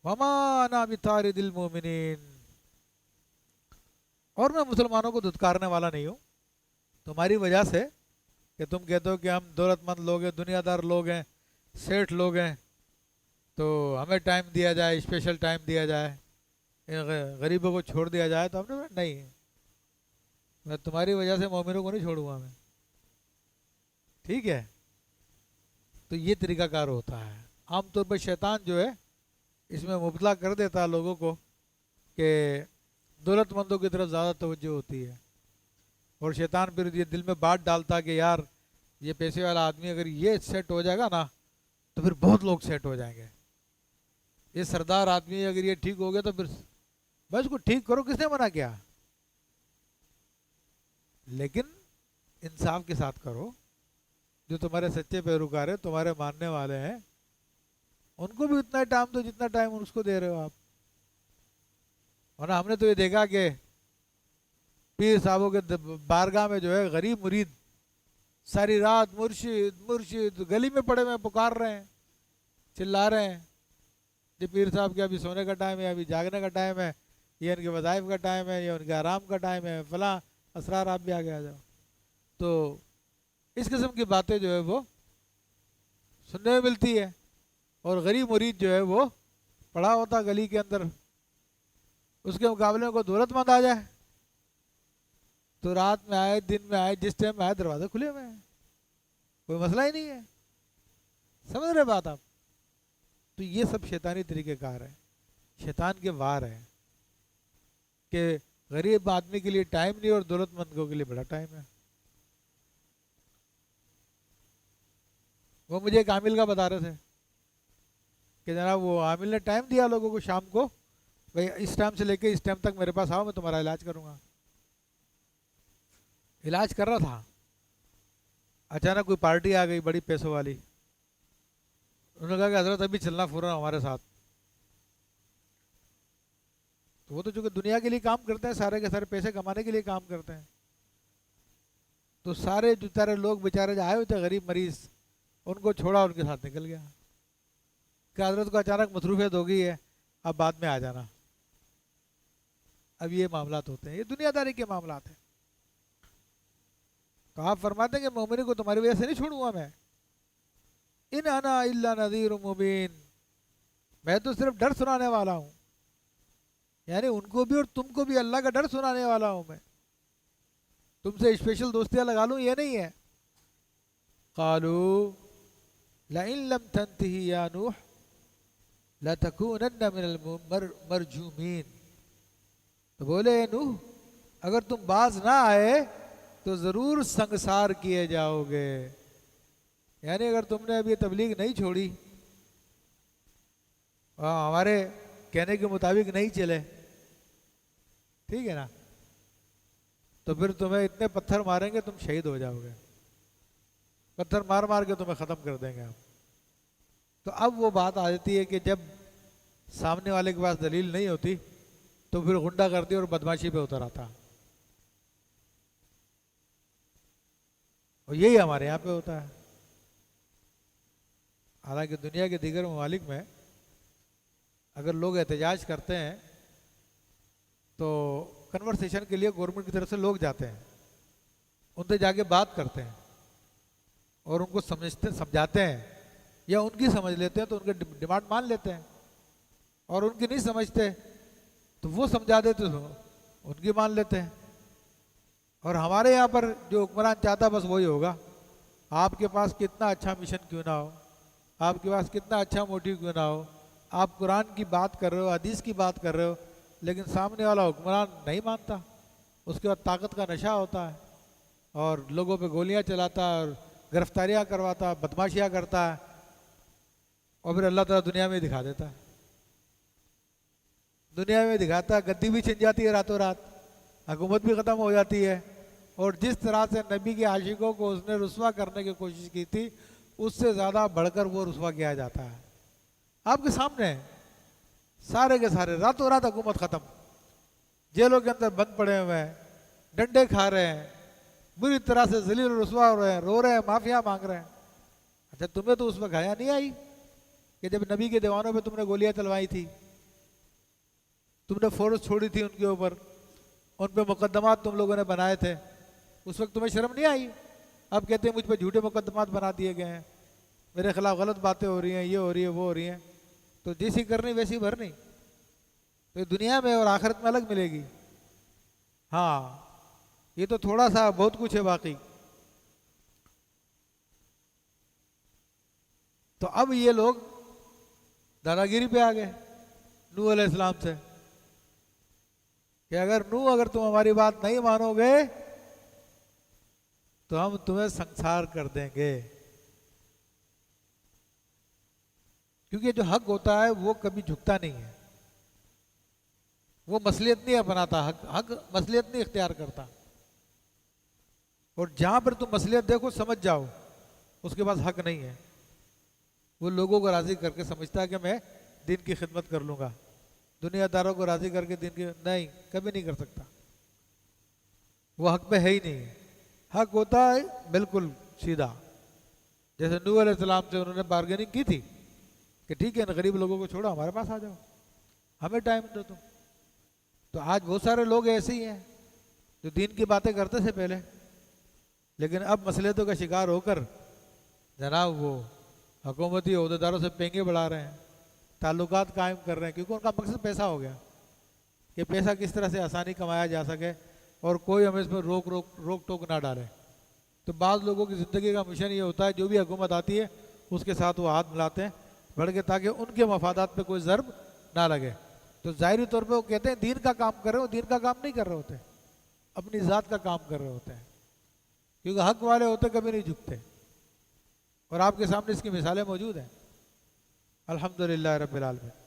वमा अना बितारिदिल मोमिनीन, और मैं मुसलमानों को धुतकारने वाला नहीं हूँ तुम्हारी वजह से कि तुम कहते हो कि हम दौलतमंद लोग हैं, दुनियादार लोग हैं, सेठ लोग हैं, तो हमें टाइम दिया जाए, स्पेशल टाइम दिया जाए, इन गरीबों को छोड़ दिया जाए। तो हमने बोला नहीं, मैं तुम्हारी वजह से मोमिनों को नहीं छोड़ूंगा मैं। ठीक है, तो ये तरीकाकार होता है। आमतौर पर शैतान जो है इसमें मुबतला कर देता है लोगों को कि दौलतमंदों की तरफ ज़्यादा तवज्जो होती है, और शैतान फिर ये दिल में बात डालता है कि यार ये पैसे वाला आदमी अगर ये सेट हो जाएगा ना तो फिर बहुत लोग सेट हो जाएंगे, ये सरदार आदमी अगर ये ठीक हो गया तो फिर बस को ठीक करो, किसने मना किया? लेकिन इंसाफ के साथ करो। जो तुम्हारे सच्चे पैरोकार है, तुम्हारे मानने वाले हैं, उनको भी उतना टाइम दो जितना टाइम उसको दे रहे हो आप। वरना हमने तो ये देखा कि पीर साहबों के बारगाह में जो है गरीब मुरीद सारी रात मुर्शिद मुर्शिद गली में पड़े हुए पुकार रहे हैं, चिल्ला रहे हैं, ये पीर साहब के अभी सोने का टाइम है, अभी जागने का टाइम है, ये इनके वज़ाइफ का टाइम है, ये उनके आराम का टाइम है, फलां असरार आप भी आगे आ जाओ। तो इस किस्म की बातें जो है वो सुनने में मिलती है, और गरीब मुरीद जो है वो पड़ा होता गली के अंदर, उसके मुकाबले में कोई दौलतमंद आ जाए तो रात में आए दिन में आए जिस टाइम में आए दरवाजे खुले हुए हैं, कोई मसला ही नहीं है। समझ रहे बात आप? तो ये सब शैतानी तरीक़ेकार है, शैतान के वार है कि गरीब आदमी के लिए टाइम नहीं और दौलतमंदों के लिए बड़ा टाइम है। वो मुझे एक आमिल का बता रहे थे कि जनाब वो आमिल ने टाइम दिया लोगों को शाम को, भाई इस टाइम से लेके इस टाइम तक मेरे पास आओ, मैं तुम्हारा इलाज करूंगा। इलाज कर रहा था, अचानक कोई पार्टी आ गई बड़ी पैसों वाली, उन्होंने कहा कि हजरत अभी चलना फौरन हमारे साथ। तो वो तो चूंकि दुनिया के लिए काम करते हैं, सारे के सारे पैसे कमाने के लिए काम करते हैं, तो सारे जो सारे लोग बेचारे जो आए हुए थे गरीब मरीज, उनको छोड़ा, उनके साथ निकल गया कि हजरत को अचानक मसरूफियत हो गई है, अब बाद में आ जाना। अब ये मामलात होते हैं, ये दुनियादारी के मामलात हैं। तो आप फरमाते हैं कि मोमिन को तुम्हारी वजह से नहीं छोड़ूंगा मैं, इन अना इल्ला नज़ीर मुबीन, मैं तो सिर्फ डर सुनाने वाला हूँ, यानी उनको भी और तुमको भी अल्लाह का डर सुनाने वाला हूँ मैं, तुमसे स्पेशल दोस्तियाँ लगा लूँ ये नहीं है। क़ालू लइन लम तंतही या नूह लतकूनन्न मिनल मरजूमीन, तो बोले नूह अगर तुम बाज ना आए तो ज़रूर संगसार किए जाओगे, यानी अगर तुमने अभी तबलीग नहीं छोड़ी और हमारे कहने के मुताबिक नहीं चले, ठीक है ना, तो फिर तुम्हें इतने पत्थर मारेंगे तुम शहीद हो जाओगे, पत्थर मार मार के तुम्हें ख़त्म कर देंगे हम। तो अब वो बात आ जाती है कि जब सामने वाले के पास दलील नहीं होती तो फिर गुंडागर्दी और बदमाशी पे उतर आता, और यही हमारे यहाँ पे होता है। हालांकि दुनिया के दीगर ममालिक में अगर लोग एहतजाज करते हैं तो कन्वर्सेशन के लिए गवर्नमेंट की तरफ से लोग जाते हैं, उनसे जाके बात करते हैं और उनको समझाते हैं, या उनकी समझ लेते हैं तो उनके डिमांड मान लेते हैं, और उनकी नहीं समझते तो वो समझा देते तो उनकी मान लेते हैं। और हमारे यहाँ पर जो हुक्मरान चाहता बस वही होगा, आपके पास कितना अच्छा मिशन क्यों ना हो, आपके पास कितना अच्छा मोटिव क्यों ना हो, आप कुरान की बात कर रहे हो, हदीस की बात कर रहे हो, लेकिन सामने वाला हुक्मरान नहीं मानता, उसके बाद ताकत का नशा होता है और लोगों पे गोलियां चलाता है और गिरफ्तारियां करवाता है, बदमाशियां करता है, और फिर अल्लाह ताला दुनिया में दिखा देता है, दुनिया में दिखाता है, गद्दी भी छिन जाती है रातों रात, हुकूमत भी ख़त्म हो जाती है, और जिस तरह से नबी के आशिकों को उसने रुस्वा करने की कोशिश की थी उससे ज़्यादा बढ़कर वो रुस्वा किया जाता है आपके सामने। सारे के सारे रातों रात हुकूमत ख़त्म, जेलों के अंदर बंद पड़े हुए हैं, डंडे खा रहे हैं, बुरी तरह से जलील और रुस्वा हो रहे हैं, रो रहे हैं, माफिया मांग रहे हैं। अच्छा तुम्हें तो उस वक्त हया नहीं आई कि जब नबी के दीवानों पे तुमने गोलियां चलवाई थी, تم نے فورس چھوڑی تھی ان کے اوپر، ان پہ مقدمات تم لوگوں نے بنائے تھے، اس وقت تمہیں شرم نہیں آئی؟ اب کہتے ہیں مجھ پہ جھوٹے مقدمات بنا دیے گئے ہیں، میرے خلاف غلط باتیں ہو رہی ہیں، یہ ہو رہی ہے، وہ ہو رہی ہیں، تو جیسی کرنی ویسی بھرنی، تو یہ دنیا میں اور آخرت میں الگ ملے گی۔ ہاں یہ تو تھوڑا سا، بہت کچھ ہے باقی۔ تو اب یہ لوگ دادا گیری پہ آ گئے نوح علیہ السلام سے کہ اگر تم ہماری بات نہیں مانو گے تو ہم تمہیں سنسار کر دیں گے۔ کیونکہ جو حق ہوتا ہے وہ کبھی جھکتا نہیں ہے، وہ مصلحت نہیں اپناتا، حق مصلحت نہیں اختیار کرتا، اور جہاں پر تم مصلحت دیکھو سمجھ جاؤ اس کے پاس حق نہیں ہے، وہ لوگوں کو راضی کر کے سمجھتا ہے کہ میں دین کی خدمت کر لوں گا، دنیا داروں کو راضی کر کے دین کی، نہیں، کبھی نہیں کر سکتا، وہ حق پہ ہے ہی نہیں ہے۔ حق ہوتا ہے بالکل سیدھا، جیسے نوح علیہ السلام سے انہوں نے بارگیننگ کی تھی کہ ٹھیک ہے ان غریب لوگوں کو چھوڑو، ہمارے پاس آ جاؤ، ہمیں ٹائم دو تم۔ تو آج بہت سارے لوگ ایسے ہی ہیں جو دین کی باتیں کرتے تھے پہلے، لیکن اب مصلحتوں کا شکار ہو کر جناب وہ حکومتی عہدیداروں سے پینگے بڑھا رہے ہیں، تعلقات قائم کر رہے ہیں، کیونکہ ان کا مقصد پیسہ ہو گیا کہ پیسہ کس طرح سے آسانی کمایا جا سکے اور کوئی ہمیں اس میں روک ٹوک نہ ڈالے۔ تو بعض لوگوں کی زندگی کا مشن یہ ہوتا ہے جو بھی حکومت آتی ہے اس کے ساتھ وہ ہاتھ ملاتے ہیں بڑھ کے، تاکہ ان کے مفادات پہ کوئی ضرب نہ لگے۔ تو ظاہری طور پہ وہ کہتے ہیں دین کا کام کر رہے ہو، دین کا کام نہیں کر رہے ہوتے، اپنی ذات کا کام کر رہے ہوتے ہیں، کیونکہ حق والے ہوتے کبھی نہیں جھکتے، اور آپ کے سامنے اس کی مثالیں موجود ہیں۔ الحمدللہ رب العالمین۔